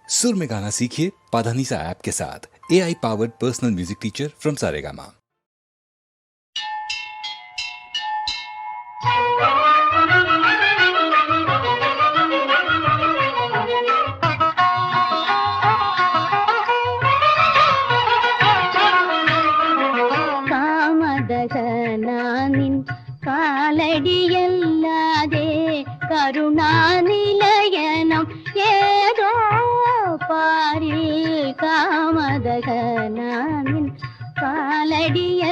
सुर में गाना सीखिए पाधानीसा ऐप के साथ। AI powered personal music teacher from Saregama. കാമദഹനാനിൻ കാലടിയല്ലാതെ കരുണാനിലയനം ഏതോ പാരിൽ. കാമദഹനാനിൻ കാലടിയല്ലാതെ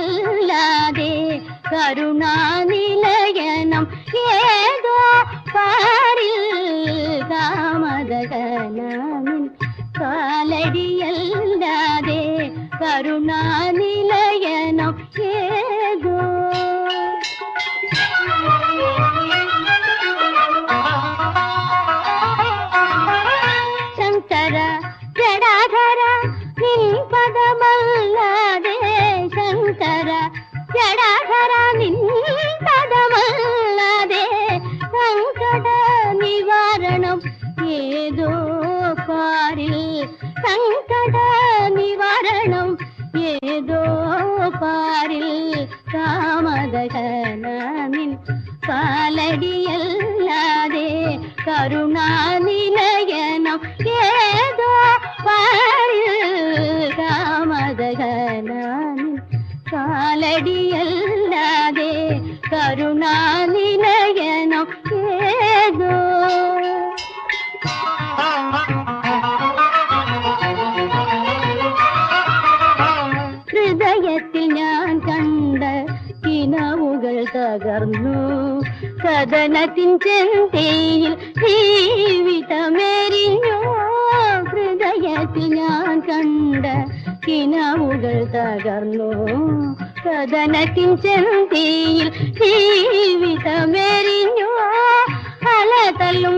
കരുണാനിലയനം ഏതോ പാരിൽ. കാമദഹനാനിൻ കാലടിയല്ലാതെ കരുണാനിലയനം ഏതോ. ശങ്കര ജടാധര നിൻ പദമല്ലാതെ, ശങ്കര ജടാധര നിൻ പദമല്ലാതെ സങ്കട നിവാരണം ഏതോ പാരിൽ. സങ്കട നിവാരണം ഏതോ പാരിൽ. കാമദഹനാനിൻ കാലടിയല്ലാതെ കരുണാനിലയനം ഏതോ പാരിൽ. കാമദഹനാനിൻ കാലടിയല്ലാതെ കരുണാനിലയനം ഏതോ. ഹൃദയത്തിൽ ഞാൻ കണ്ട കിനാവുകൾ തകർന്നു, കഥനത്തിൻ ചെന്തയിൽ ജീവിതമെരിഞ്ഞു. ഹൃദയത്തിൽ ഞാൻ കണ്ട കിനാവുകൾ തകർന്നു, കഥനത്തിൻ ചെന്തയിൽ ജീവിതമെരിഞ്ഞു. അലതല്ലും